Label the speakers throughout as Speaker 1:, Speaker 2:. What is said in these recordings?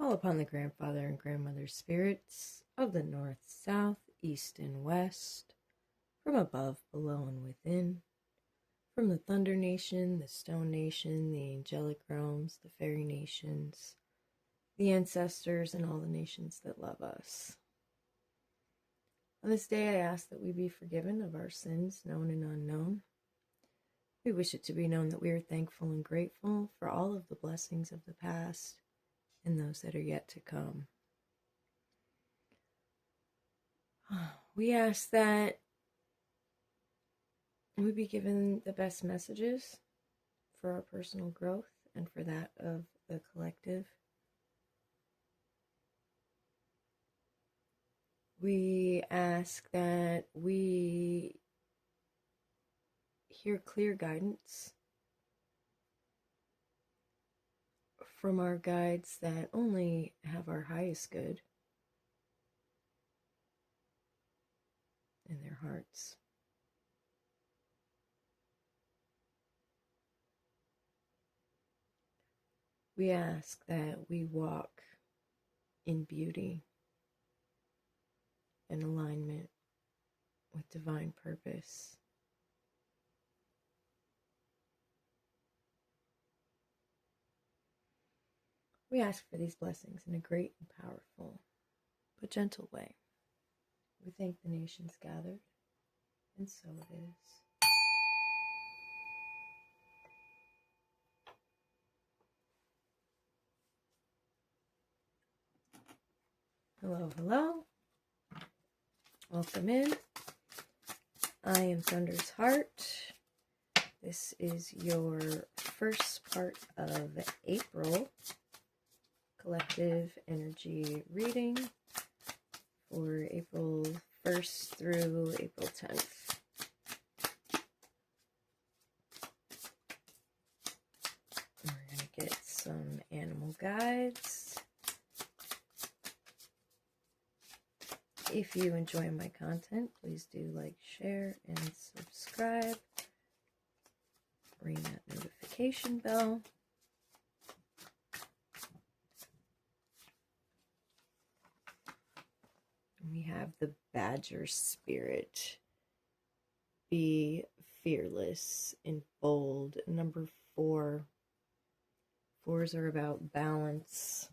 Speaker 1: Call upon the grandfather and grandmother spirits of the north, south, east, and west, from above, below, and within, from the thunder nation, the stone nation, the angelic realms, the fairy nations, the ancestors, and all the nations that love us. On this day, I ask that we be forgiven of our sins, known and unknown. We wish it to be known that we are thankful and grateful for all of the blessings of the past and those that are yet to come. We ask that we be given the best messages for our personal growth and for that of the collective. We ask that we hear clear guidance from our guides that only have our highest good in their hearts. We ask that we walk in beauty and alignment with divine purpose. We ask for these blessings in a great and powerful but gentle way. We thank the nations gathered, and so it is. Hello, hello. Welcome in. I am Thunder's Heart. This is your first part of April collective energy reading for April 1st through April 10th. We're going to get some animal guides. If you enjoy my content, please do like, share, and subscribe. Ring that notification bell. We have the Badger Spirit. Be fearless and bold. Number 4. 4s are about balance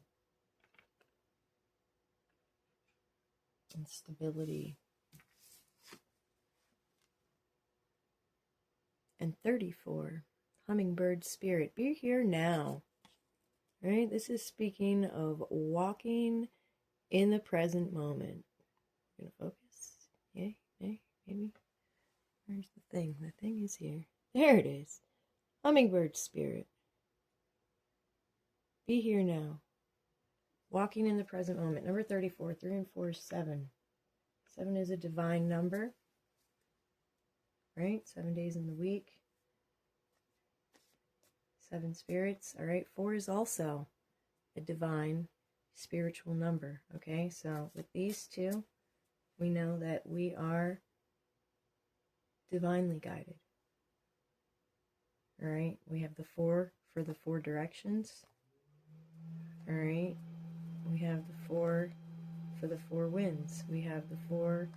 Speaker 1: and stability. And 34, Hummingbird Spirit. Be here now. All right? This is speaking of walking in the present moment. Gonna focus? Yay, nay, maybe. Where's the thing? The thing is here. There it is. Hummingbird Spirit. Be here now. Walking in the present moment. Number 34. 3 and 4 is 7. 7 is a divine number. Right? 7 days in the week. 7 spirits. All right. 4 is also a divine spiritual number. Okay. So with these two, we know that we are divinely guided. All right. We have the 4 for the 4 directions. All right. We have the 4 for the 4 winds. We have the 4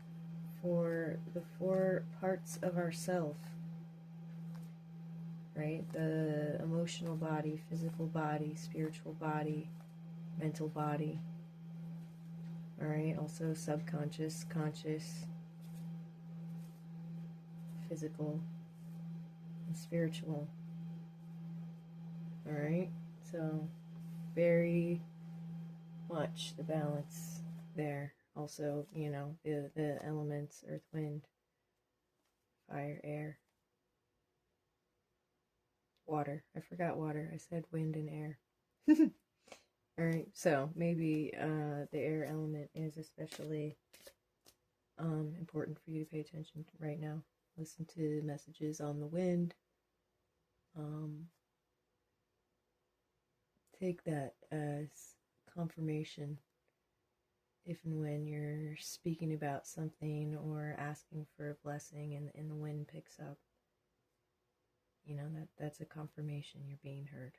Speaker 1: for the 4 parts of ourself. Right? The emotional body, physical body, spiritual body, mental body. All right, also subconscious, conscious, physical, and spiritual. All right, so very much the balance there. Also, you know, the elements, earth, wind, fire, air, water. I forgot water. I said wind and air. All right, so maybe the air element is especially important for you to pay attention to right now. Listen to messages on the wind. Take that as confirmation if and when you're speaking about something or asking for a blessing and the wind picks up. You know, that's a confirmation you're being heard.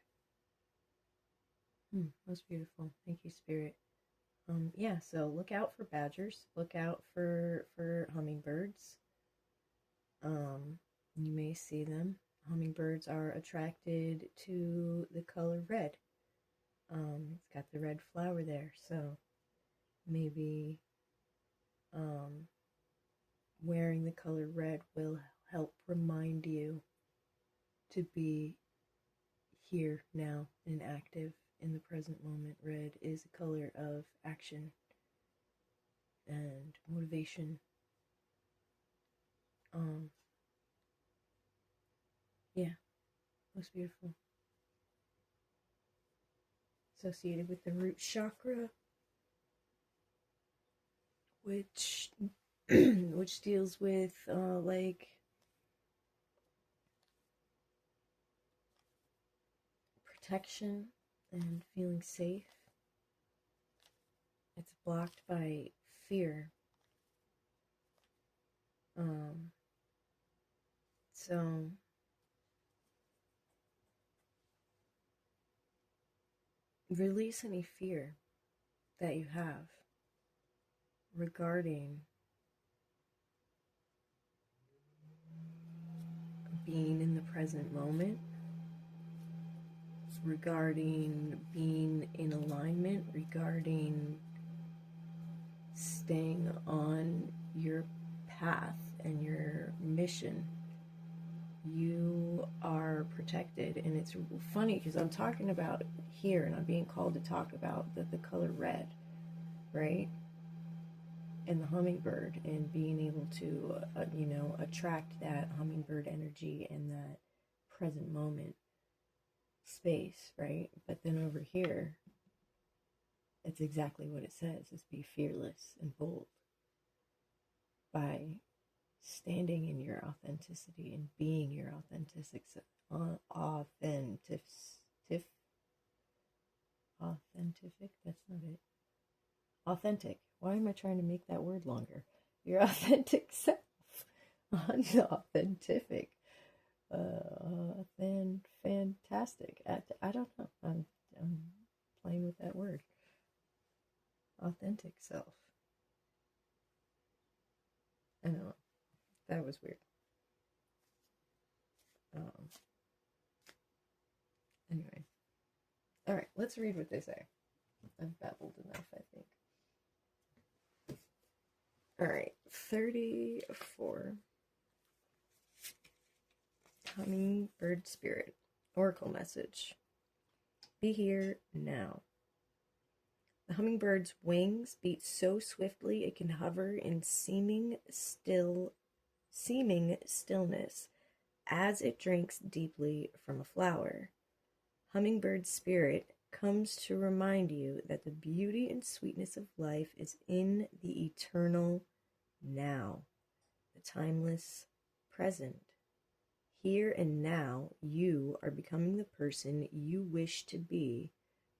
Speaker 1: That's beautiful. Thank you, Spirit. Yeah, so look out for badgers. Look out for hummingbirds. You may see them. Hummingbirds are attracted to the color red. It's got the red flower there, so maybe um, wearing the color red will help remind you to be here now and active in the present moment. Red is a color of action and motivation. Um, yeah, most beautiful. Associated with the root chakra, which which deals with like protection and feeling safe. It's blocked by fear. Um, so release any fear that you have regarding being in the present moment, regarding being in alignment, regarding staying on your path and your mission. You are protected. And it's funny because I'm talking about here and I'm being called to talk about the color red, right? And the hummingbird, and being able to attract that hummingbird energy and that present moment space, right? But then over here, it's exactly what it says, is be fearless and bold by standing in your authenticity and being your authentic that's not it, authentic. Why am I trying to make that word longer? Your authentic self. Unauthentic. Fantastic. I don't know. I'm playing with that word. Authentic self. I know. That was weird. Anyway. All right, let's read what they say. I've babbled enough, I think. All right, 34. Hummingbird Spirit. Oracle message. Be here now. The hummingbird's wings beat so swiftly it can hover in seeming stillness as it drinks deeply from a flower. Hummingbird Spirit comes to remind you that the beauty and sweetness of life is in the eternal now, the timeless present. Here and now, you are becoming the person you wish to be,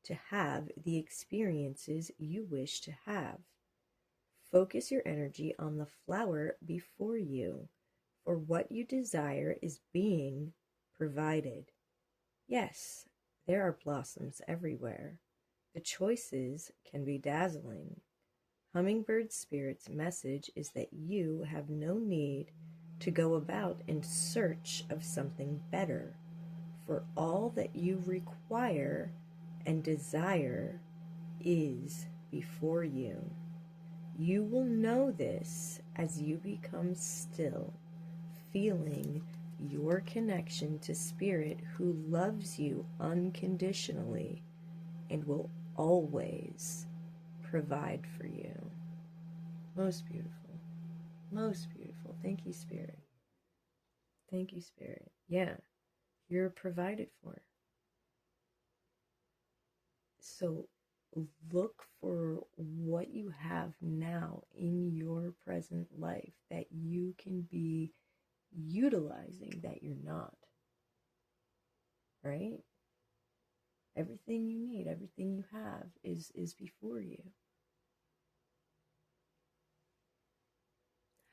Speaker 1: to have the experiences you wish to have. Focus your energy on the flower before you, for what you desire is being provided. Yes, there are blossoms everywhere. The choices can be dazzling. Hummingbird Spirit's message is that you have no need to go about in search of something better, for all that you require and desire is before you. You will know this as you become still, feeling your connection to Spirit, who loves you unconditionally and will always provide for you. Most beautiful. Most beautiful. Thank you, Spirit. Thank you, Spirit. Yeah, you're provided for. So look for what you have now in your present life that you can be utilizing that you're not. Right? Everything you need, everything you have is before you.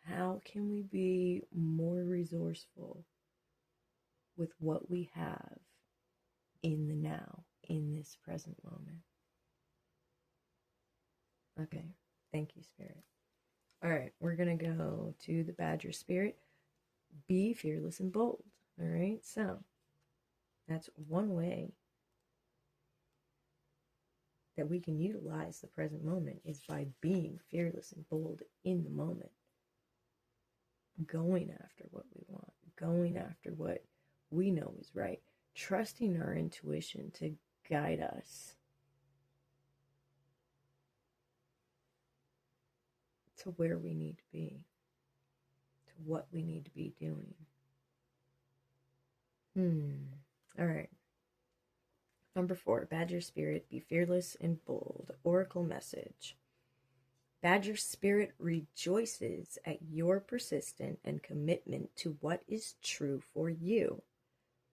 Speaker 1: How can we be more resourceful with what we have in the now, in this present moment. Okay, thank you, Spirit. All right, we're going to go to the Badger Spirit. Be fearless and bold. All right, so that's one way that we can utilize the present moment is by being fearless and bold in the moment. Going after what we want, going after what we know is right, trusting our intuition to guide us to where we need to be, to what we need to be doing. All right. Number 4, Badger Spirit, be fearless and bold. Oracle message. Badger Spirit rejoices at your persistence and commitment to what is true for you.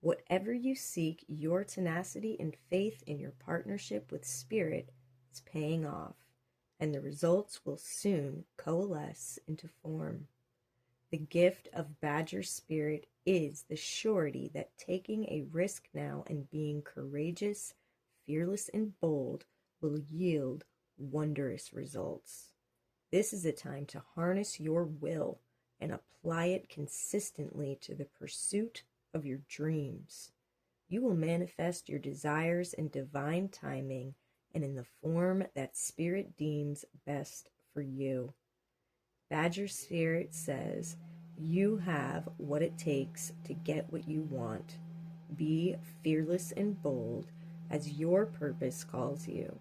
Speaker 1: Whatever you seek, your tenacity and faith in your partnership with Spirit is paying off, and the results will soon coalesce into form. The gift of Badger Spirit is the surety that taking a risk now and being courageous, fearless, and bold will yield wondrous results. This is a time to harness your will and apply it consistently to the pursuit of your dreams. You will manifest your desires in divine timing and in the form that Spirit deems best for you. Badger Spirit says, you have what it takes to get what you want. Be fearless and bold as your purpose calls you.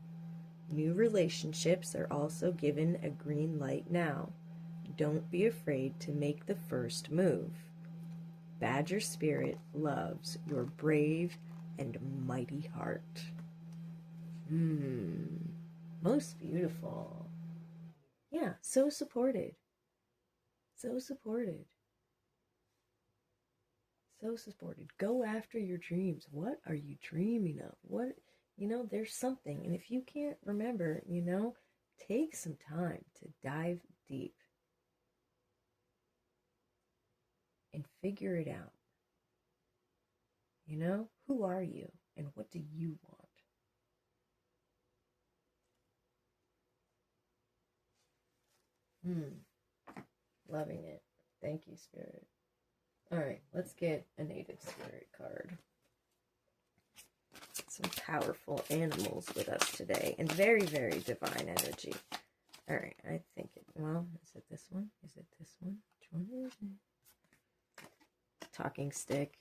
Speaker 1: New relationships are also given a green light now. Don't be afraid to make the first move. Badger Spirit loves your brave and mighty heart. Most beautiful. Yeah, so supported. So supported. So supported. Go after your dreams. What are you dreaming of? What, there's something. And if you can't remember, take some time to dive deep and figure it out. Who are you and what do you want? Loving it. Thank you, Spirit. All right, let's get a native spirit card. Some powerful animals with us today and very, very divine energy. All right, I think is it this one? Is it this one? Which one is it? Talking stick.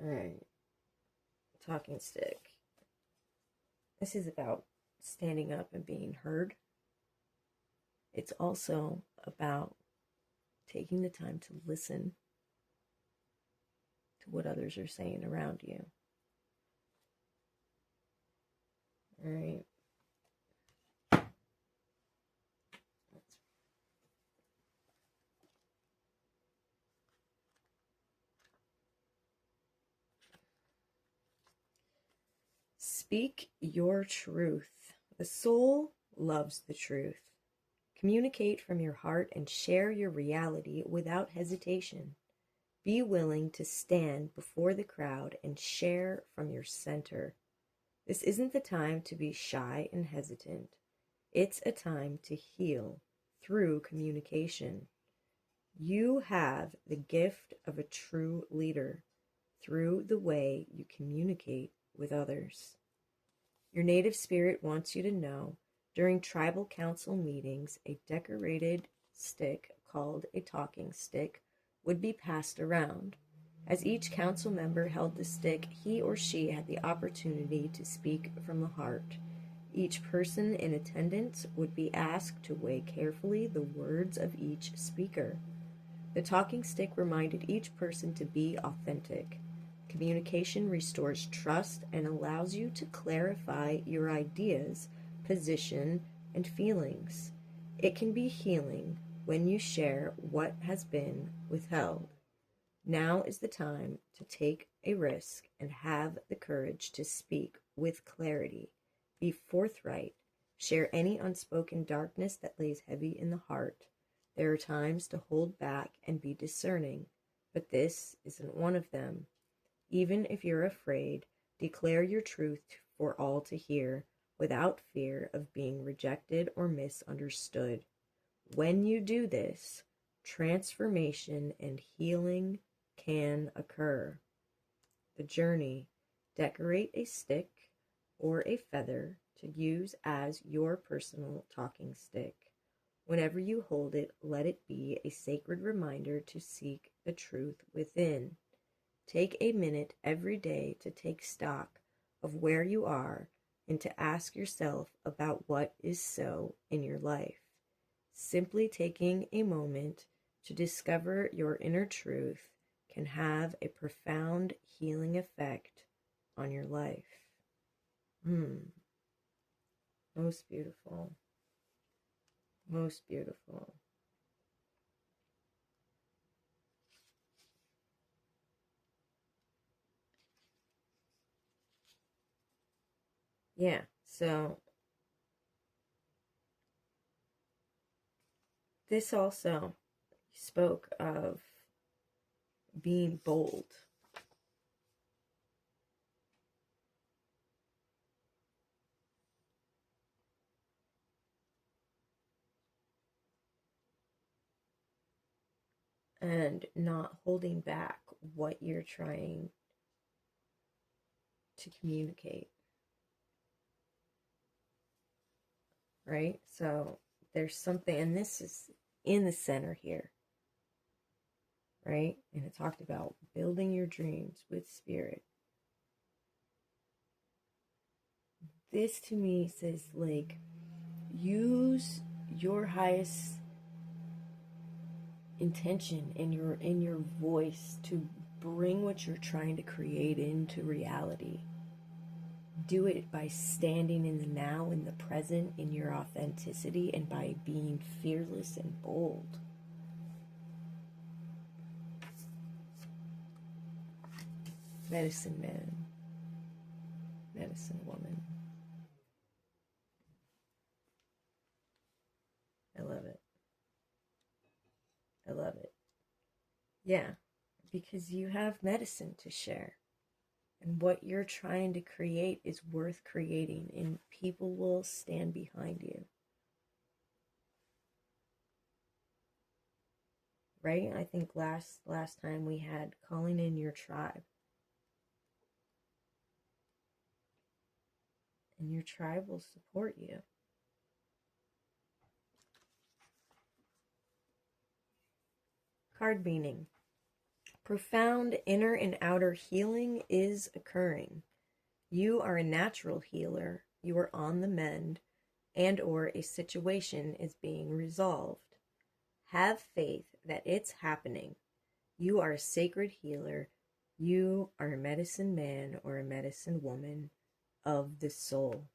Speaker 1: All right, talking stick. This is about standing up and being heard. It's also about taking the time to listen to what others are saying around you. All right. Speak your truth. The soul loves the truth. Communicate from your heart and share your reality without hesitation. Be willing to stand before the crowd and share from your center. This isn't the time to be shy and hesitant. It's a time to heal through communication. You have the gift of a true leader through the way you communicate with others. Your native spirit wants you to know during tribal council meetings, a decorated stick called a talking stick would be passed around. As each council member held the stick, he or she had the opportunity to speak from the heart. Each person in attendance would be asked to weigh carefully the words of each speaker. The talking stick reminded each person to be authentic. Communication restores trust and allows you to clarify your ideas, position, and feelings. It can be healing when you share what has been withheld. Now is the time to take a risk and have the courage to speak with clarity. Be forthright. Share any unspoken darkness that lays heavy in the heart. There are times to hold back and be discerning, but this isn't one of them. Even if you're afraid, Declare your truth for all to hear without fear of being rejected or misunderstood. When you do this, transformation and healing can occur. The journey: decorate a stick or a feather to use as your personal talking stick. Whenever you hold it, let it be a sacred reminder to seek the truth within. Take a minute every day to take stock of where you are and to ask yourself about what is so in your life. Simply taking a moment to discover your inner truth can have a profound healing effect on your life. Most beautiful. Most beautiful. Yeah, so this also spoke of being bold. And not holding back what you're trying to communicate. Right? So there's something, and this is in the center here, right? And it talked about building your dreams with spirit. This to me says, like, use your highest intention in your voice to bring what you're trying to create into reality. Do it by standing in the now, in the present, in your authenticity, and by being fearless and bold. Medicine man, medicine woman. I love it. I love it. Yeah, because you have medicine to share. And what you're trying to create is worth creating, and people will stand behind you. Right? I think last time we had calling in your tribe. And your tribe will support you. Card meaning. Profound inner and outer healing is occurring. You are a natural healer. You are on the mend, and or a situation is being resolved. Have faith that it's happening. You are a sacred healer. You are a medicine man or a medicine woman of the soul.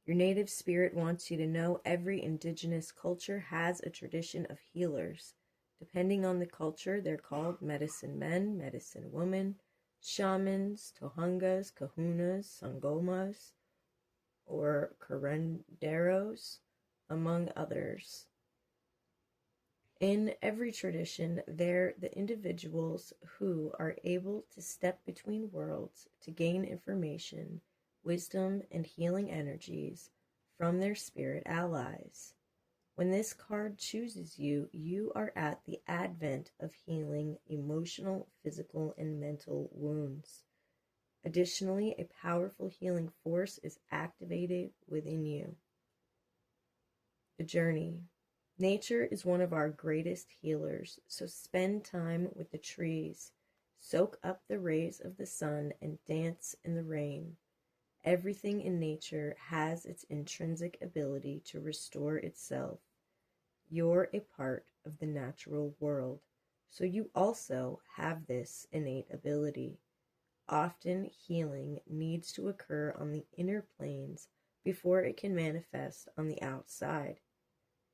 Speaker 1: Your native spirit wants you to know every indigenous culture has a tradition of healers. Depending on the culture, they're called medicine men, medicine women, shamans, tohungas, kahunas, sangomas, or curanderos, among others. In every tradition, they're the individuals who are able to step between worlds to gain information, wisdom, and healing energies from their spirit allies. When this card chooses you, you are at the advent of healing emotional, physical, and mental wounds. Additionally, a powerful healing force is activated within you. The journey. Nature is one of our greatest healers, so spend time with the trees. Soak up the rays of the sun and dance in the rain. Everything in nature has its intrinsic ability to restore itself. You're a part of the natural world, so you also have this innate ability. Often, healing needs to occur on the inner planes before it can manifest on the outside.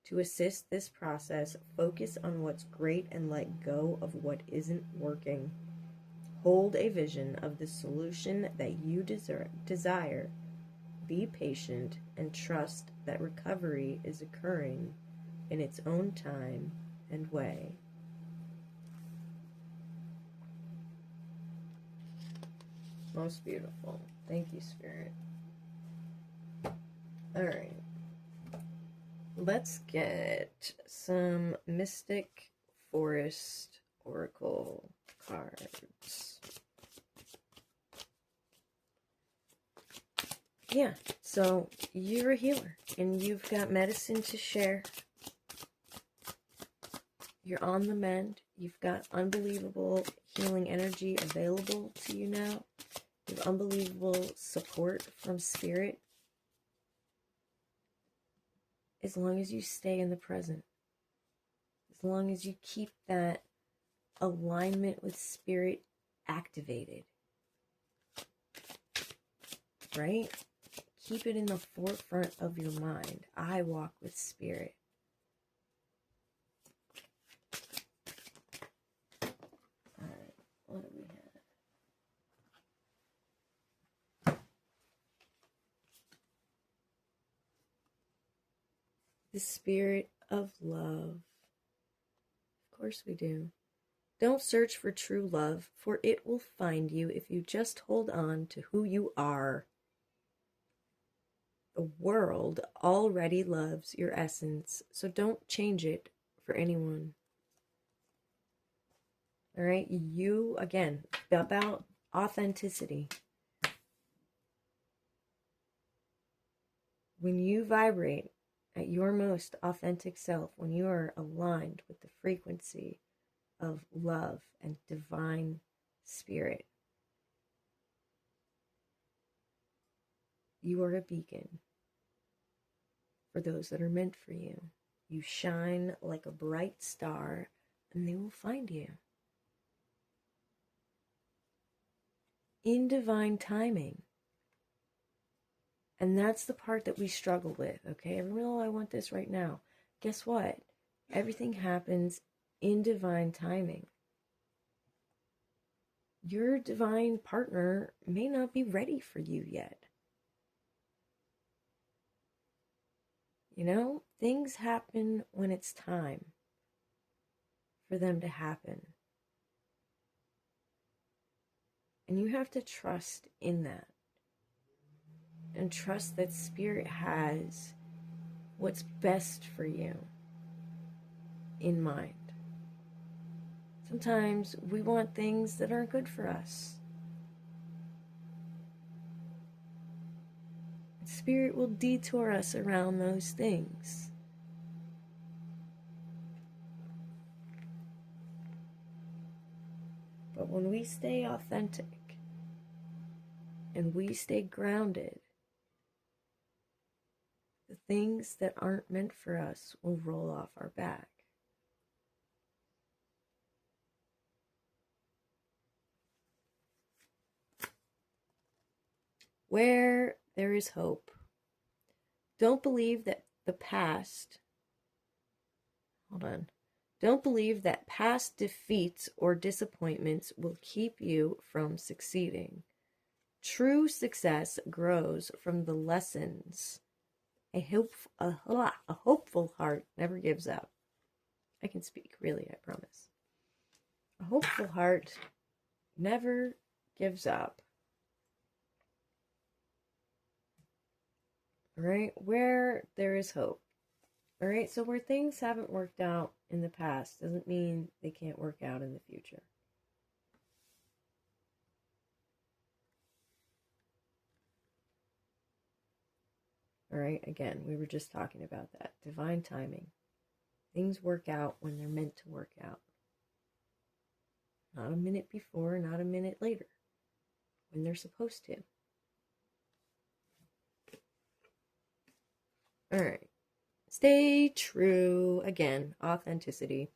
Speaker 1: To assist this process, focus on what's great and let go of what isn't working. Hold a vision of the solution that you desire. Be patient and trust that recovery is occurring in its own time and way. Most beautiful. Thank you, Spirit. All right. Let's get some Mystic Forest Oracle cards. Yeah, so you're a healer and you've got medicine to share. You're on the mend. You've got unbelievable healing energy available to you now. You have unbelievable support from Spirit. As long as you stay in the present. As long as you keep that alignment with Spirit activated. Right? Keep it in the forefront of your mind. I walk with Spirit. All right, what do we have? The spirit of love. Of course we do. Don't search for true love, for it will find you if you just hold on to who you are. The world already loves your essence, so don't change it for anyone. All right, you, again, about authenticity. When you vibrate at your most authentic self, when you are aligned with the frequency of love and divine spirit, you are a beacon for those that are meant for you. You shine like a bright star, and they will find you. In divine timing. And that's the part that we struggle with, okay? Everyone, oh, I want this right now. Guess what? Everything happens in divine timing. Your divine partner may not be ready for you yet. You know, things happen when it's time for them to happen. And you have to trust in that. And trust that Spirit has what's best for you in mind. Sometimes we want things that aren't good for us. Spirit will detour us around those things. But when we stay authentic and we stay grounded, the things that aren't meant for us will roll off our back. Where there is hope. Don't believe that the past, Don't believe that past defeats or disappointments will keep you from succeeding. True success grows from the lessons. A hopeful heart never gives up. I can speak, really, I promise. A hopeful heart never gives up. All right, where there is hope. All right, so where things haven't worked out in the past doesn't mean they can't work out in the future. All right, again, we were just talking about that. Divine timing. Things work out when they're meant to work out. Not a minute before, not a minute later. When they're supposed to. All right. Stay true. Again, authenticity.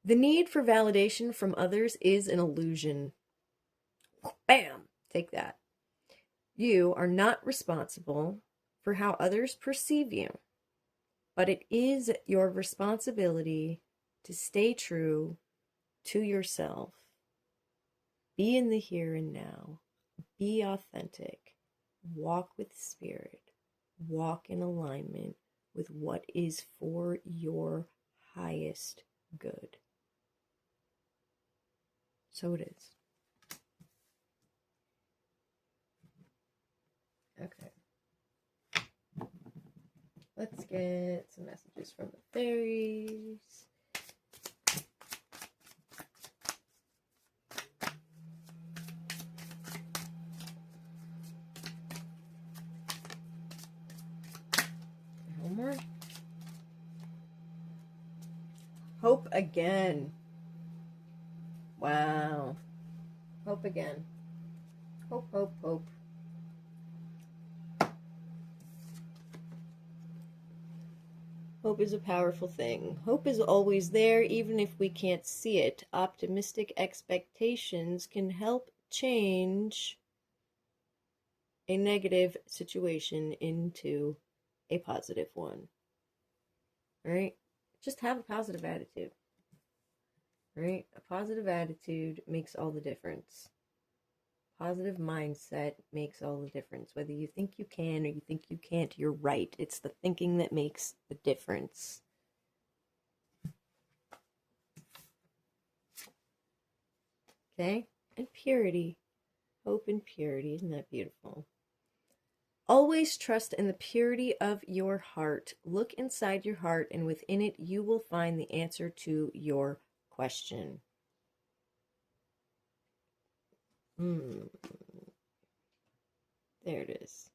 Speaker 1: The need for validation from others is an illusion. Bam! Take that. You are not responsible for how others perceive you, but it is your responsibility to stay true to yourself. Be in the here and now. Be authentic. Walk with Spirit. Walk in alignment with what is for your highest good. So it is. Okay. Let's get some messages from the fairies. One more. Hope again. Wow. Hope again. Hope, hope, hope. Hope is a powerful thing. Hope is always there, even if we can't see it. Optimistic expectations can help change a negative situation into a positive one. Right? Just have a positive attitude. Right? A positive attitude makes all the difference. Positive mindset makes all the difference. Whether you think you can or you think you can't, you're right. It's the thinking that makes the difference. Okay? And purity. Hope and purity. Isn't that beautiful? Always trust in the purity of your heart. Look inside your heart, and within it, you will find the answer to your question. There it is.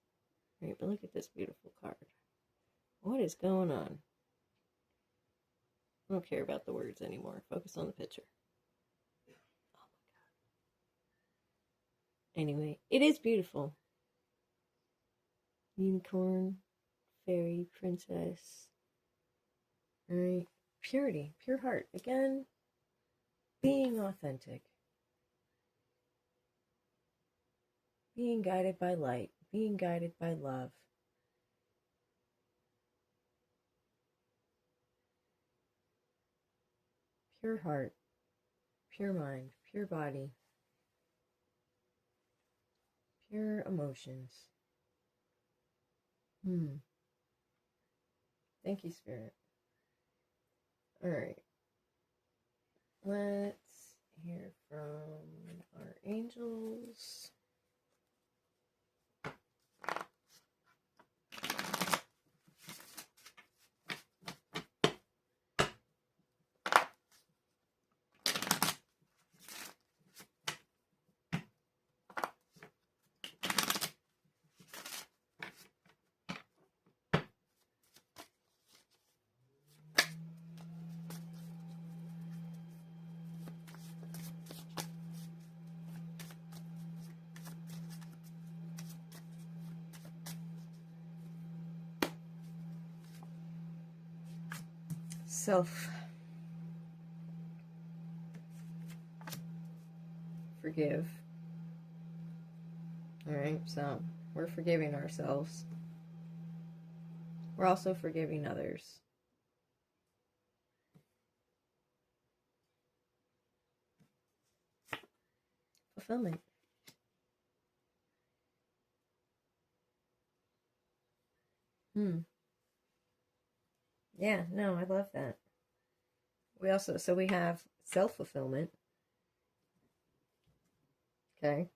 Speaker 1: Right, but look at this beautiful card. What is going on? I don't care about the words anymore. Focus on the picture. Oh my God. Anyway, it is beautiful. Unicorn, fairy, princess. All right. Purity, pure heart. Again, being authentic. Being guided by light. Being guided by love. Pure heart. Pure mind. Pure body. Pure emotions. Thank you, Spirit. All right. Let's hear from our angels. Forgive. All right, so we're forgiving ourselves. We're also forgiving others. Fulfillment. Yeah, no, I love that. We have self-fulfillment. Okay.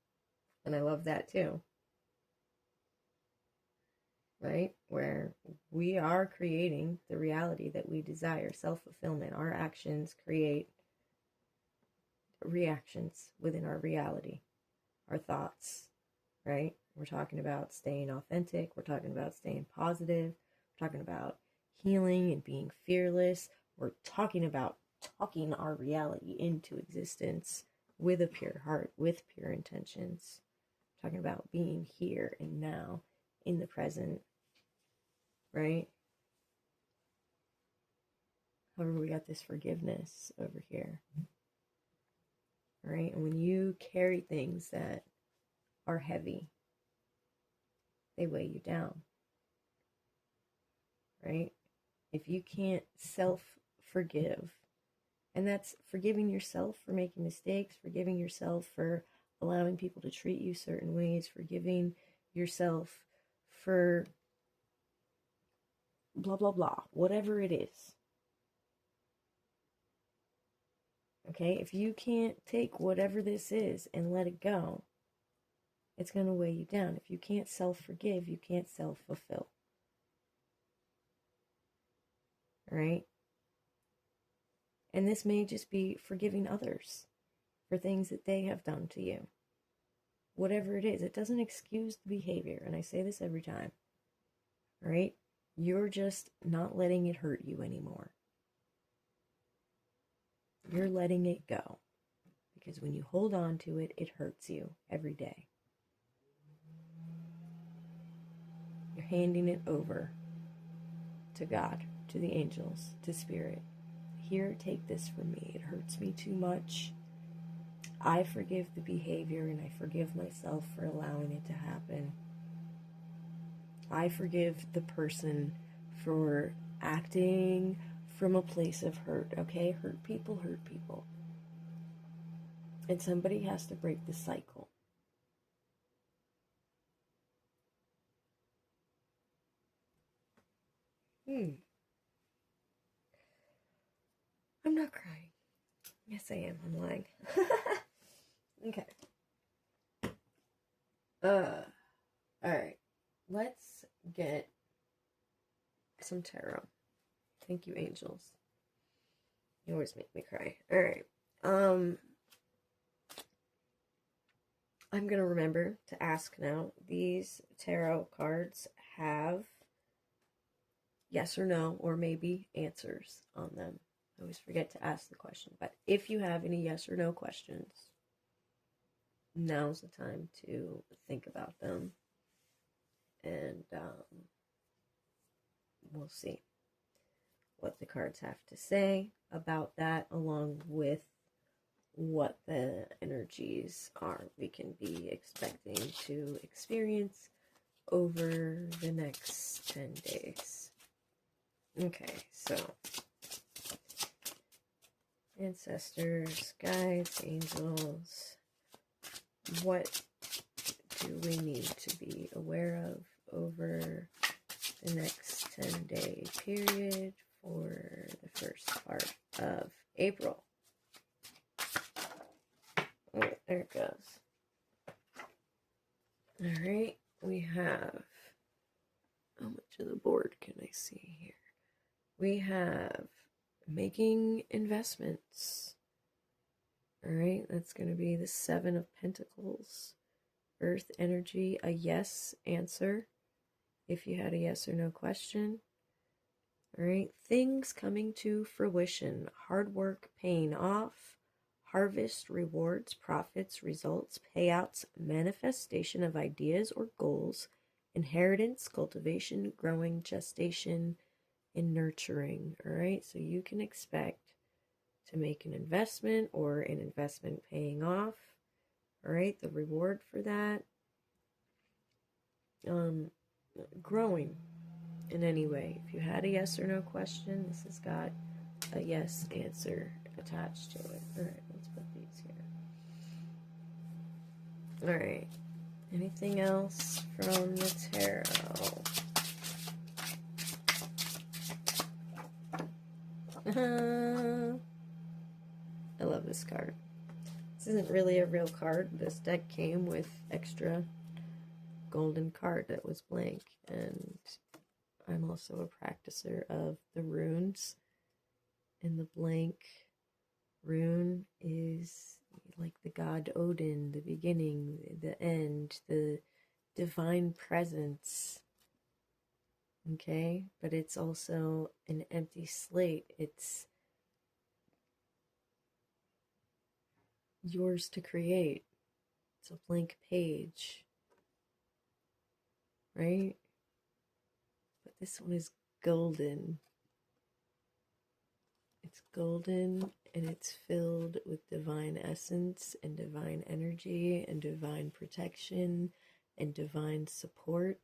Speaker 1: And I love that too. Right? Where we are creating the reality that we desire, self-fulfillment. Our actions create reactions within our reality, our thoughts, right? We're talking about staying authentic. We're talking about staying positive. We're talking about healing and being fearless. We're talking about talking our reality into existence with a pure heart, with pure intentions. We're talking about being here and now in the present, right? However, we got this forgiveness over here, right? And when you carry things that are heavy, they weigh you down, right? If you can't self-forgive, and that's forgiving yourself for making mistakes, forgiving yourself for allowing people to treat you certain ways, forgiving yourself for blah, blah, blah, whatever it is. Okay, if you can't take whatever this is and let it go, It's going to weigh you down. If you can't self-forgive, you can't self-fulfill. Right? And this may just be forgiving others for things that they have done to you. Whatever it is, it doesn't excuse the behavior. And I say this every time. Right? You're just not letting it hurt you anymore. You're letting it go. Because when you hold on to it, it hurts you every day. You're handing it over to God, to the angels, to Spirit. Here, take this from me. It hurts me too much. I forgive the behavior and I forgive myself for allowing it to happen. I forgive the person for acting from a place of hurt, okay? Hurt people hurt people. And somebody has to break the cycle. I'm not crying. Yes, I am. I'm lying. Okay. Alright. Let's get some tarot. Thank you, angels. You always make me cry. Alright. I'm going to remember to ask now. These tarot cards have yes or no or maybe answers on them. I always forget to ask the question. But if you have any yes or no questions, now's the time to think about them. And we'll see what the cards have to say about that, along with what the energies are we can be expecting to experience over the next 10 days. Okay, so ancestors, guides, angels, what do we need to be aware of over the next 10-day period for the first part of April? Oh, there it goes. All right, we have, how much of the board can I see here? We have making investments. All right, that's going to be the 7 of Pentacles. Earth energy, a yes answer if you had a yes or no question. All right, things coming to fruition, hard work paying off, harvest, rewards, profits, results, payouts, manifestation of ideas or goals, inheritance, cultivation, growing, gestation, and nurturing. All right, so you can expect to make an investment or an investment paying off. All right, the reward for that, growing in any way. If you had a yes or no question, this has got a yes answer attached to it. All right, let's put these here. All right, anything else from the tarot? I love this card. This isn't really a real card. This deck came with extra golden card that was blank, and I'm also a practicer of the runes, and the blank rune is like the god Odin, the beginning, the end, the divine presence. Okay, but it's also an empty slate. It's yours to create. It's a blank page, right? But this one is golden. It's golden and it's filled with divine essence and divine energy and divine protection and divine support.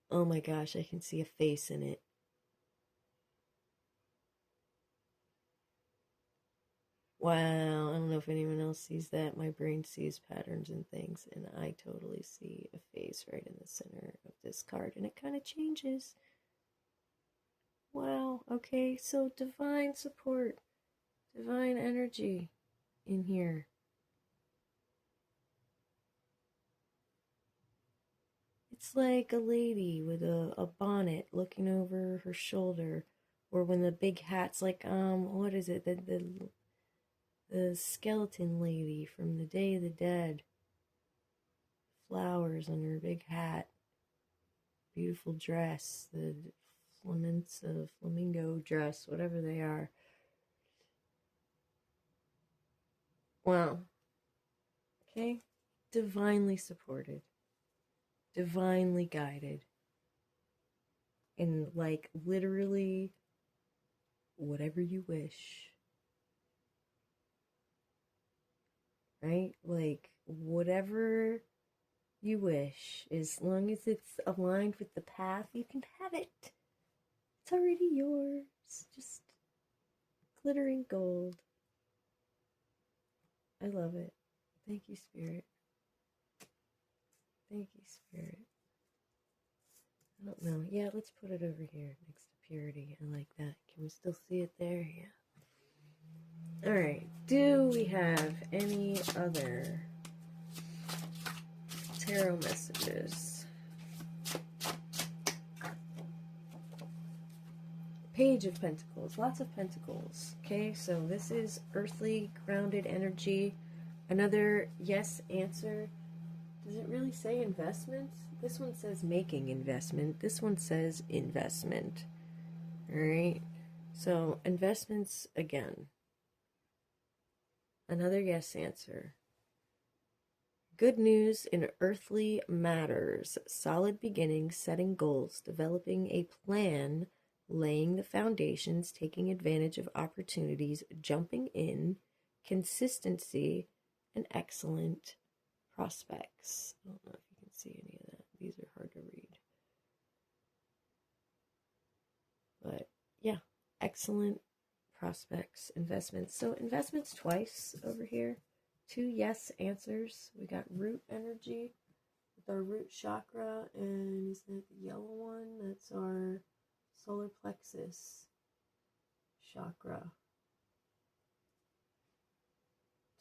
Speaker 1: Oh my gosh, I can see a face in it. Wow, I don't know if anyone else sees that. My brain sees patterns and things, and I totally see a face right in the center of this card, and it kind of changes. Wow, okay, so divine support, divine energy in here. It's like a lady with a bonnet looking over her shoulder, or when the big hat's like, what is it? The skeleton lady from the Day of the Dead. Flowers on her big hat. Beautiful dress. The flamingo dress, whatever they are. Wow. Okay? Divinely supported. Divinely guided. And like literally whatever you wish. Right? Like whatever you wish, as long as it's aligned with the path, you can have it. It's already yours. Just glittering gold. I love it. Thank you, Spirit. Thank you, Spirit. I don't know. Yeah, let's put it over here next to purity. I like that. Can we still see it there? Yeah. Alright. Do we have any other tarot messages? Page of Pentacles. Lots of pentacles. Okay, so this is earthly, grounded energy. Another yes answer. Does it really say investments? This one says making investment. This one says investment. Alright? So, investments again. Another yes answer. Good news in earthly matters. Solid beginnings, setting goals, developing a plan, laying the foundations, taking advantage of opportunities, jumping in, consistency, and excellent prospects. I don't know if you can see any of that. These are hard to read. But yeah, excellent prospects, investments. So investments twice over here. 2 yes answers. We got root energy with our root chakra, and is that the yellow one? That's our solar plexus chakra.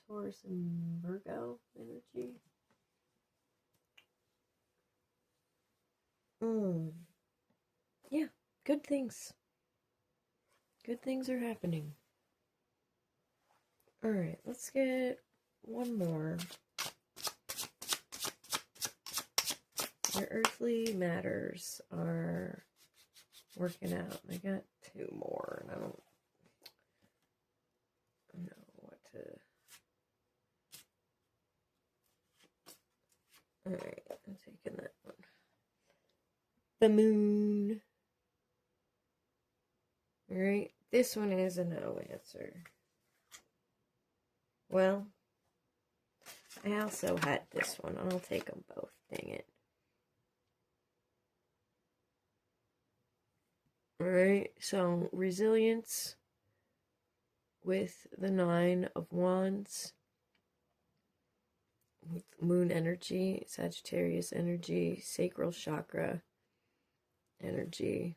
Speaker 1: Taurus and Virgo energy. Yeah, good things. Good things are happening. Alright, let's get one more. Your earthly matters are working out. I got 2 more, and I don't know what to... Alright, I'm taking that one. The moon. Alright, this one is a no answer. Well, I also had this one. I'll take them both, dang it. Alright, so resilience with the 9 of Wands, with moon energy, Sagittarius energy, sacral chakra energy,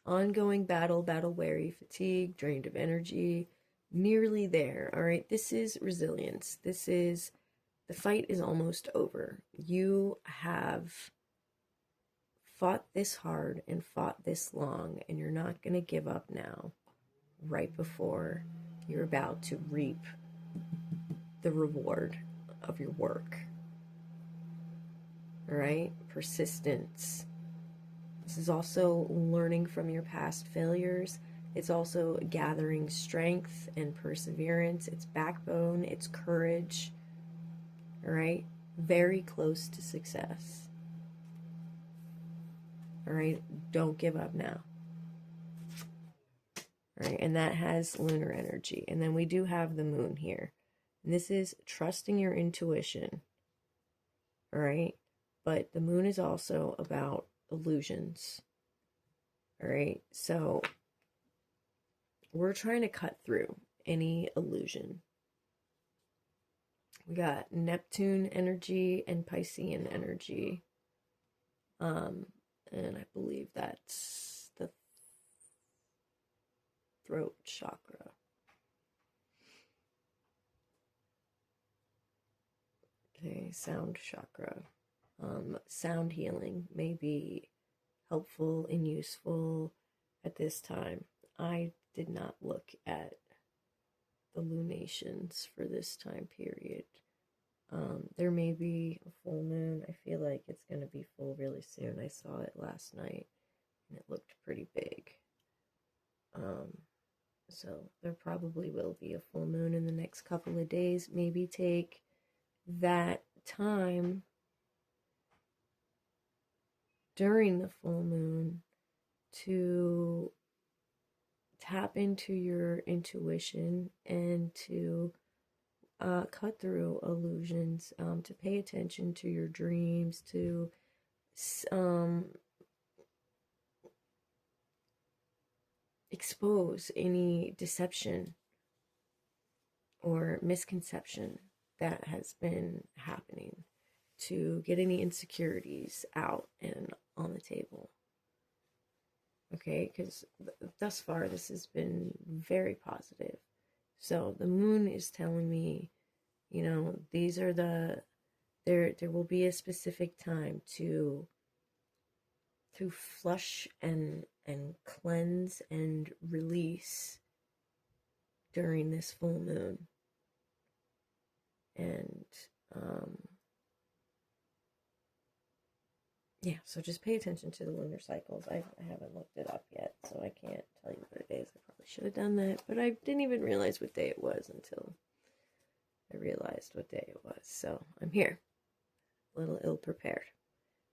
Speaker 1: ongoing battle weary, fatigue, drained of energy, nearly there. All right, this is resilience. This is, the fight is almost over. You have fought this hard and fought this long, and you're not going to give up now, right before you're about to reap the reward of your work. All right, persistence. This is also learning from your past failures. It's also gathering strength and perseverance. It's backbone, it's courage. All right, very close to success. All right, don't give up now. All right, and that has lunar energy. And then we do have the moon here. And this is trusting your intuition. All right, but the moon is also about illusions. All right, so we're trying to cut through any illusion. We got Neptune energy and Piscean energy. And I believe that's the throat chakra. Okay, sound chakra. Sound healing may be helpful and useful at this time. I did not look at the lunations for this time period. There may be a full moon. I feel like it's going to be full really soon. I saw it last night and it looked pretty big. So there probably will be a full moon in the next couple of days. Maybe take that time during the full moon to tap into your intuition and to cut through illusions, to pay attention to your dreams, to expose any deception or misconception that has been happening, to get any insecurities out and on the table. Okay, because thus far this has been very positive. So the moon is telling me, you know, these are there will be a specific time to flush and cleanse and release during this full moon. And yeah, so just pay attention to the lunar cycles. I haven't looked it up yet, so I can't tell you what it is. I probably should have done that, but I didn't even realize what day it was until I realized what day it was. So I'm here, a little ill prepared.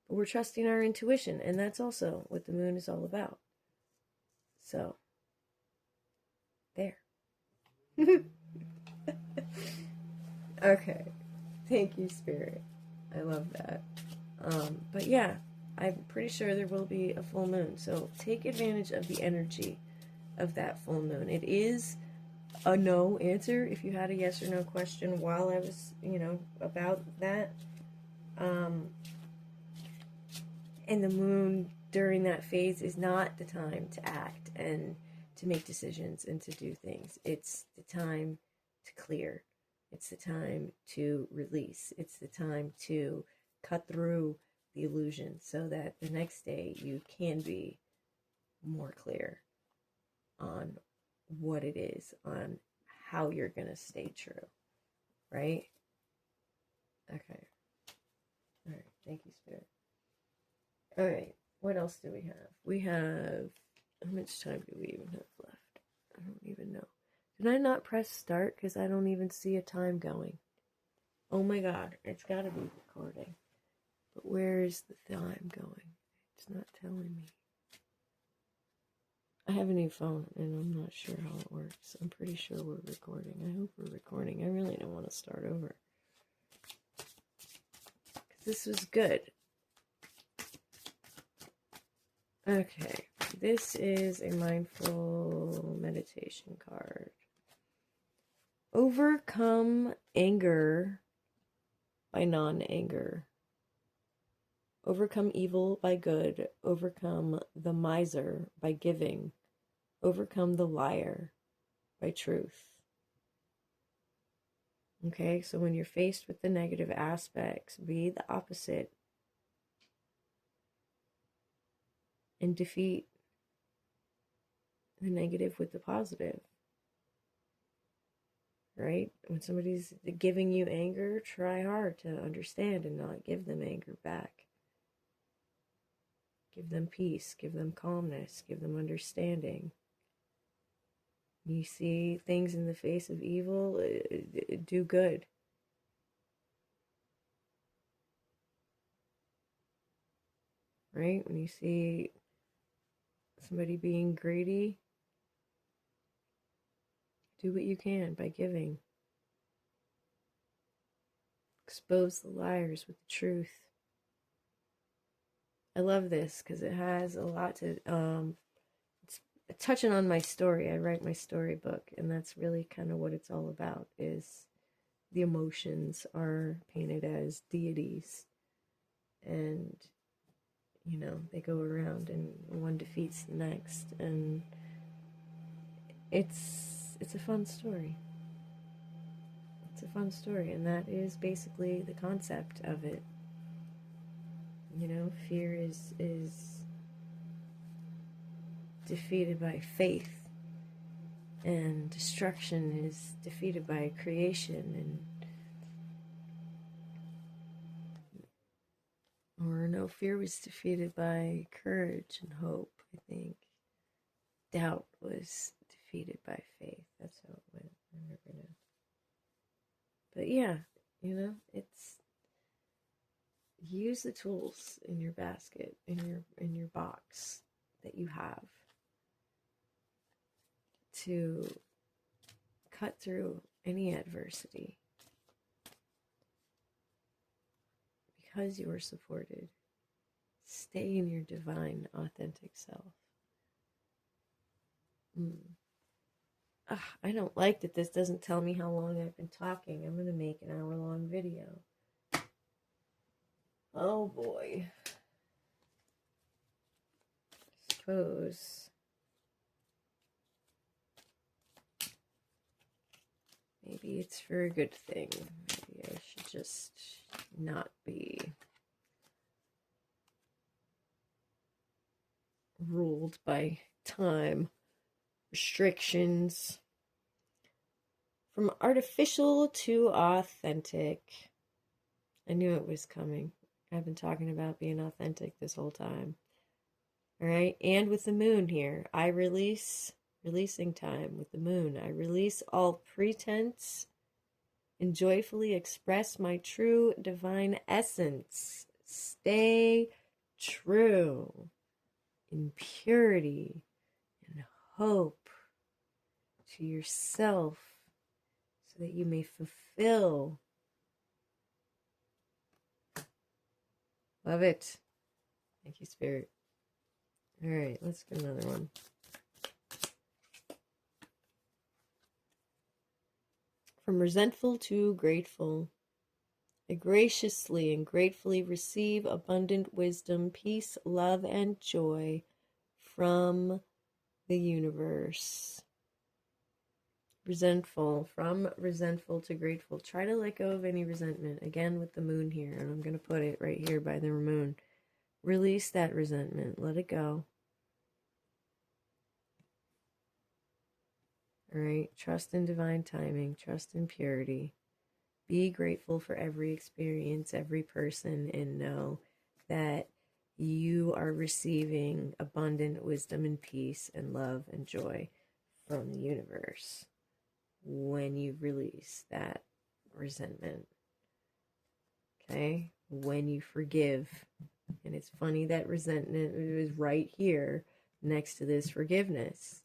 Speaker 1: But we're trusting our intuition, and that's also what the moon is all about. So, there. Okay. Thank you, Spirit. I love that. But yeah, I'm pretty sure there will be a full moon. So take advantage of the energy of that full moon. It is a no answer if you had a yes or no question while I was, about that. And the moon during that phase is not the time to act and to make decisions and to do things. It's the time to clear. It's the time to release. It's the time to cut through the illusion so that the next day you can be more clear on what it is, on how you're going to stay true, right? Okay. All right. Thank you, Spirit. All right. What else do we have? We have, how much time do we even have left? I don't even know. Did I not press start? Because I don't even see a time going. Oh my God. It's got to be recording. But where is the time going? It's not telling me. I have a new phone and I'm not sure how it works. I'm pretty sure we're recording. I hope we're recording. I really don't want to start over. This was good. Okay. This is a mindful meditation card. Overcome anger by non-anger. Overcome evil by good. Overcome the miser by giving. Overcome the liar by truth. Okay, so when you're faced with the negative aspects, be the opposite and defeat the negative with the positive. Right? When somebody's giving you anger, try hard to understand and not give them anger back. Give them peace, give them calmness, give them understanding. You see things in the face of evil, do good. Right? When you see somebody being greedy, do what you can by giving. Expose the liars with the truth. I love this because it has a lot to, it's touching on my story. I write my storybook, and that's really kind of what it's all about, is the emotions are painted as deities. And, they go around and one defeats the next. And it's a fun story. It's a fun story, and that is basically the concept of it. You know, fear is defeated by faith, and destruction is defeated by creation, or no, fear was defeated by courage and hope, I think. Doubt was defeated by faith. That's how it went. I never know. But yeah, you know, it's use the tools in your basket, in your box that you have to cut through any adversity, because you are supported. Stay in your divine, authentic self. I don't like that this doesn't tell me how long I've been talking. I'm going to make an hour-long video. Oh boy. Suppose maybe it's for a good thing. Maybe I should just not be ruled by time restrictions. From artificial to authentic. I knew it was coming. I've been talking about being authentic this whole time. All right. And with the moon here, I releasing time with the moon. I release all pretense and joyfully express my true divine essence. Stay true in purity and hope to yourself so that you may fulfill. Love it. Thank you, Spirit. All right, let's get another one. From resentful to grateful. I graciously and gratefully receive abundant wisdom, peace, love, and joy from the universe. Resentful. From resentful to grateful. Try to let go of any resentment. Again, with the moon here, and I'm going to put it right here by the moon. Release that resentment. Let it go. All right. Trust in divine timing. Trust in purity. Be grateful for every experience, every person, and know that you are receiving abundant wisdom and peace and love and joy from the universe when you release that resentment. Okay? When you forgive. And it's funny that resentment is right here next to this forgiveness.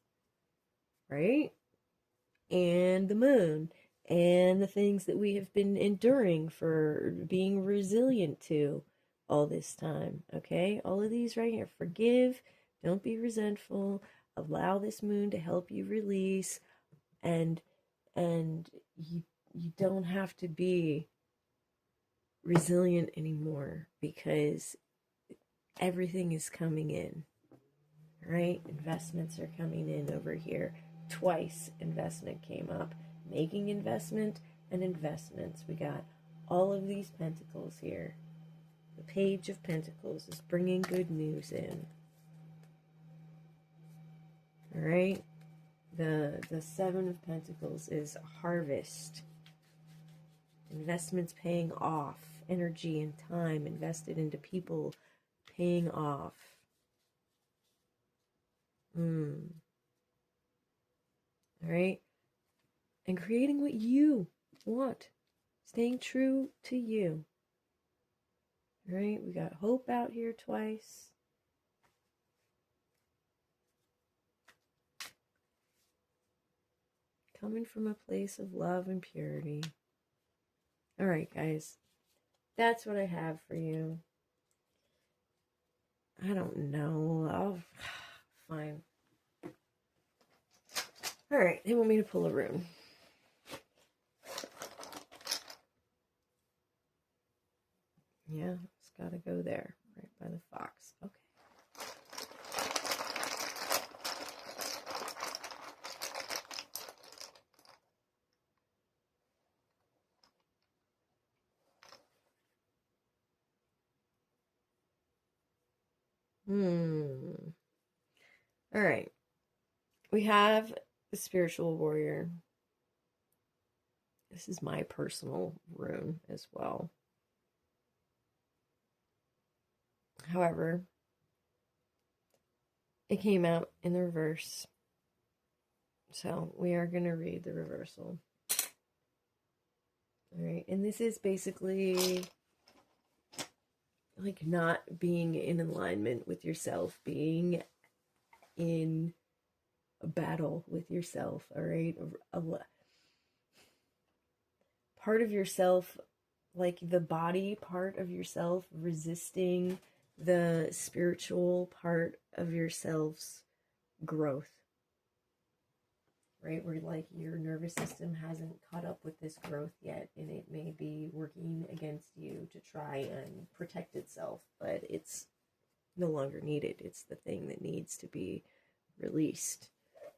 Speaker 1: Right? And the moon. And the things that we have been enduring for being resilient to all this time. Okay? All of these right here. Forgive. Don't be resentful. Allow this moon to help you release. And you don't have to be resilient anymore because everything is coming in. Right? Investments are coming in over here. Twice investment came up. Making investment and investments. We got all of these pentacles here. The Page of Pentacles is bringing good news in. All right. The Seven of Pentacles is harvest. Investments paying off. Energy and time invested into people paying off. All right. And creating what you want. Staying true to you. All right. We got hope out here twice. Coming from a place of love and purity. All right, guys. That's what I have for you. I don't know. Fine. All right. They want me to pull a rune. Yeah, it's got to go there. Right by the fox. Okay. All right. We have the spiritual warrior. This is my personal rune as well. However, it came out in the reverse. So we are going to read the reversal. All right. And this is basically like not being in alignment with yourself, being in a battle with yourself. All right. Part of yourself, like the body part of yourself, resisting the spiritual part of yourself's growth, right? Where like your nervous system hasn't caught up with this growth yet, and it may be working against you to try and protect itself, but it's no longer needed. It's the thing that needs to be released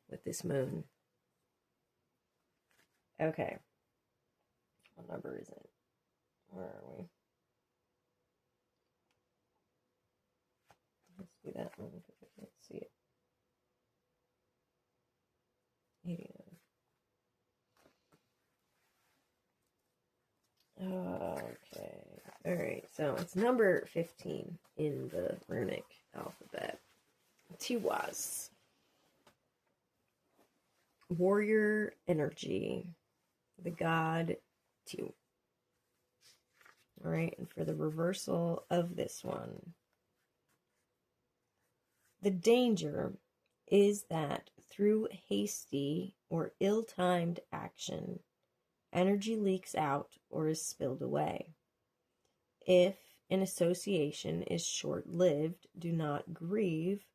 Speaker 1: with this moon. Okay. What number is it? Where are we? Let's do that one because I can't see it. 89. Okay. All right. So it's number 15 in the runic alphabet. Tiwaz. Warrior energy. The god Tiw. All right. And for the reversal of this one, the danger is that through hasty or ill-timed action, energy leaks out or is spilled away. If an association is short-lived, do not grieve,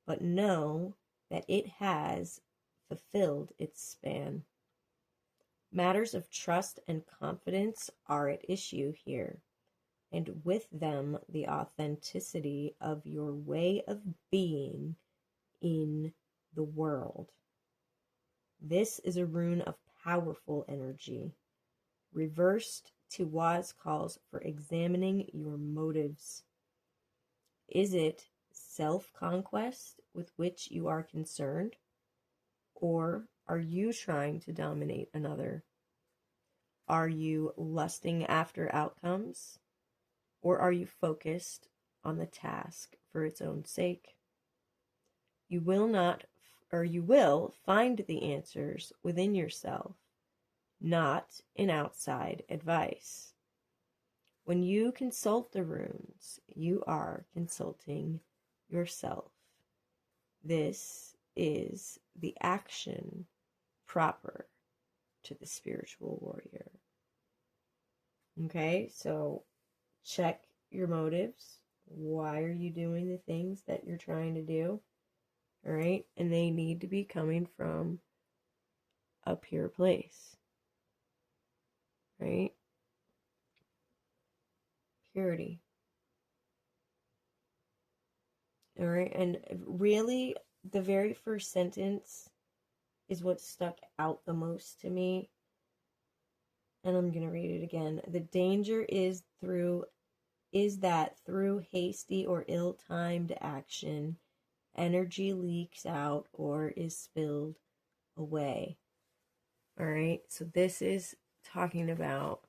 Speaker 1: but know that it has fulfilled its span. Matters of trust and confidence are at issue here, and with them the authenticity of your way of being in the world. This is a rune of powerful energy. Reversed, Tiwaz calls for examining your motives. Is it self-conquest with which you are concerned? Or are you trying to dominate another? Are you lusting after outcomes? Or are you focused on the task for its own sake? You will find the answers within yourself, not in outside advice. When you consult the runes, you are consulting yourself. This is the action proper to the spiritual warrior. Okay, so check your motives. Why are you doing the things that you're trying to do? All right, and they need to be coming from a pure place, right? Purity. All right, and really, the very first sentence is what stuck out the most to me. And I'm going to read it again. The danger is that through hasty or ill-timed action, energy leaks out or is spilled away. All right, so this is talking about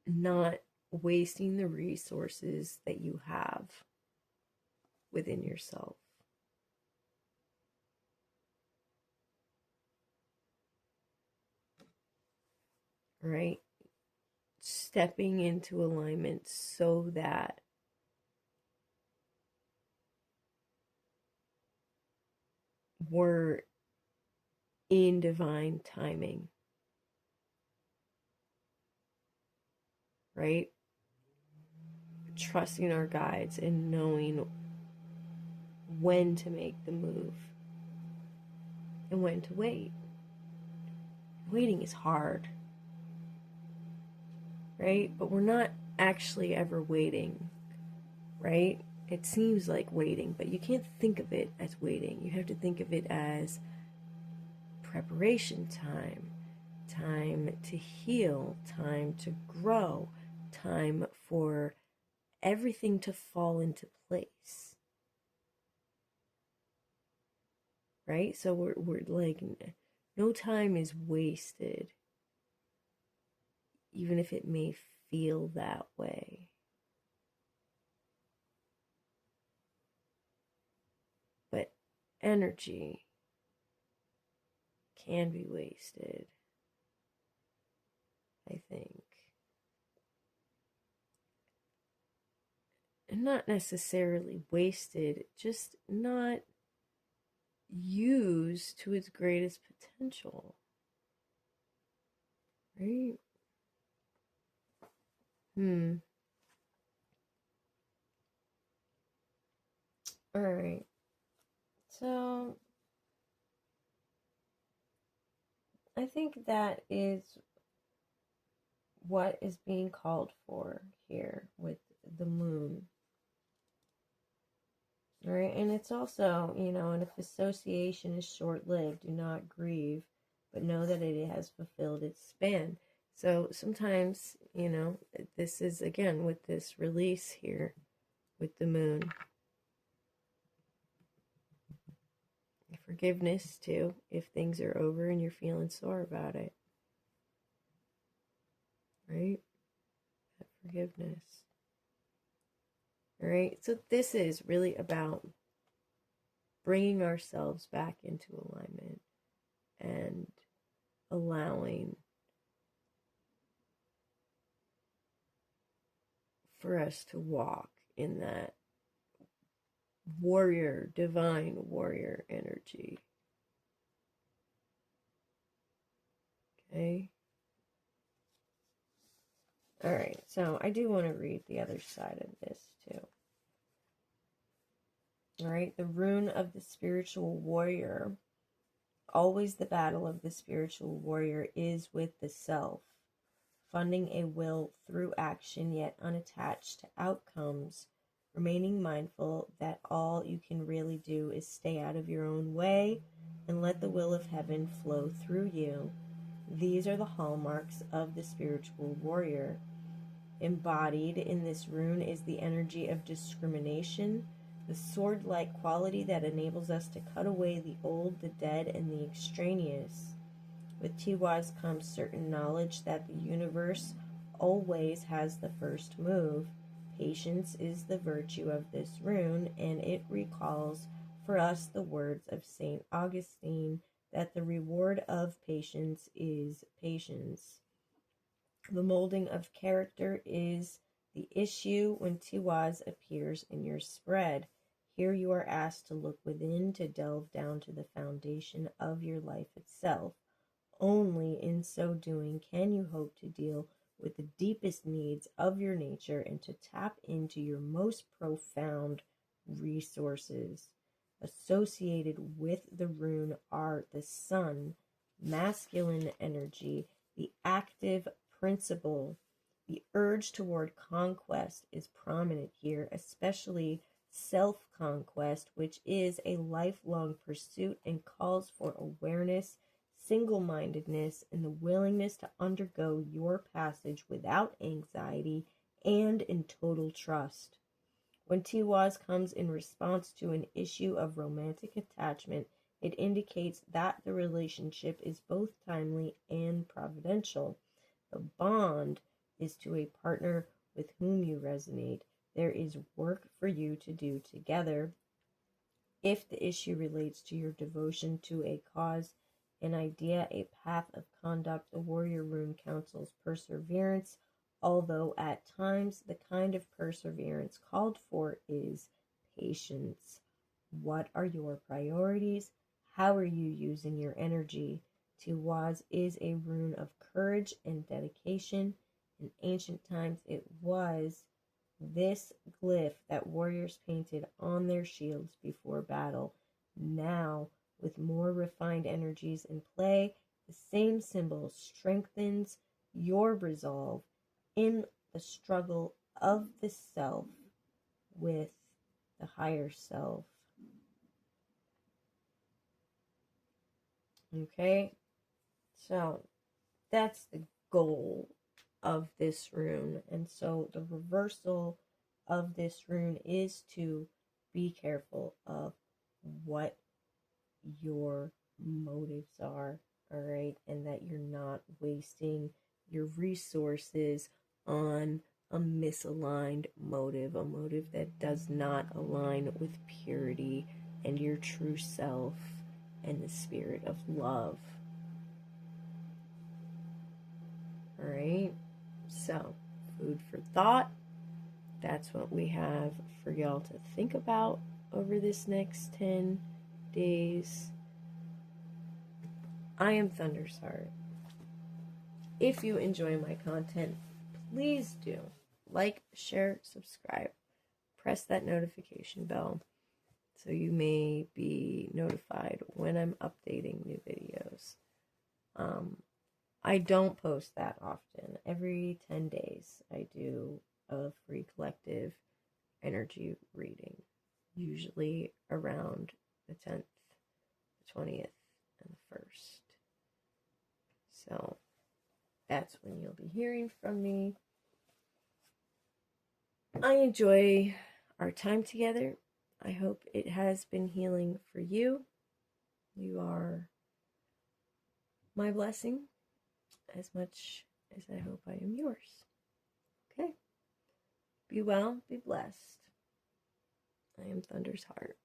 Speaker 1: not wasting the resources that you have within yourself. Right? Stepping into alignment so that we're in divine timing. Right? Trusting our guides and knowing when to make the move and when to wait. Waiting is hard, right? But we're not actually ever waiting, right? It seems like waiting, but you can't think of it as waiting. You have to think of it as preparation time, time to heal, time to grow, time for everything to fall into place. Right? So we're like, no time is wasted, even if it may feel that way. But energy can be wasted, I think. And not necessarily wasted, just not used to its greatest potential. Right? All right. So I think that is what is being called for here with the moon. All right. And it's also, and if association is short lived, do not grieve, but know that it has fulfilled its span. So sometimes, this is again with this release here with the moon. Forgiveness too, if things are over and you're feeling sore about it. Right? That forgiveness. All right? So this is really about bringing ourselves back into alignment and allowing for us to walk in that warrior, divine warrior energy. Okay? All right, so I do want to read the other side of this too. All right, the rune of the spiritual warrior. Always the battle of the spiritual warrior is with the self, funding a will through action yet unattached to outcomes, remaining mindful that all you can really do is stay out of your own way and let the will of heaven flow through you. These are the hallmarks of the spiritual warrior. Embodied in this rune is the energy of discrimination, the sword-like quality that enables us to cut away the old, the dead, and the extraneous. With Tiwaz comes certain knowledge that the universe always has the first move. Patience is the virtue of this rune, and it recalls for us the words of St. Augustine that the reward of patience is patience. The molding of character is the issue when Tiwaz appears in your spread. Here you are asked to look within, to delve down to the foundation of your life itself. Only in so doing can you hope to deal with the deepest needs of your nature and to tap into your most profound resources. Associated with the rune are the sun, masculine energy, the active principle. The urge toward conquest is prominent here, especially self-conquest, which is a lifelong pursuit and calls for awareness, single-mindedness, and the willingness to undergo your passage without anxiety and in total trust. When Tiwaz comes in response to an issue of romantic attachment, it indicates that the relationship is both timely and providential. The bond is to a partner with whom you resonate. There is work for you to do together. If the issue relates to your devotion to a cause, an idea, a path of conduct, the warrior rune counsels perseverance, although at times the kind of perseverance called for is patience. What are your priorities? How are you using your energy? Tiwaz is a rune of courage and dedication. In ancient times, it was this glyph that warriors painted on their shields before battle. Now, with more refined energies in play, the same symbol strengthens your resolve in the struggle of the self with the higher self. Okay, so that's the goal of this rune. And so the reversal of this rune is to be careful of what your motives are, all right? And that you're not wasting your resources on a misaligned motive, a motive that does not align with purity and your true self and the spirit of love. All right, so food for thought. That's what we have for y'all to think about over this next 10 days. I am Thunder's Heart. If you enjoy my content, please do like, share, subscribe. Press that notification bell so you may be notified when I'm updating new videos. I don't post that often. Every 10 days, I do a free collective energy reading, usually around the 10th, the 20th, and the 1st. So that's when you'll be hearing from me. I enjoy our time together. I hope it has been healing for you. You are my blessing as much as I hope I am yours. Okay? Be well, be blessed. I am Thunder's Heart.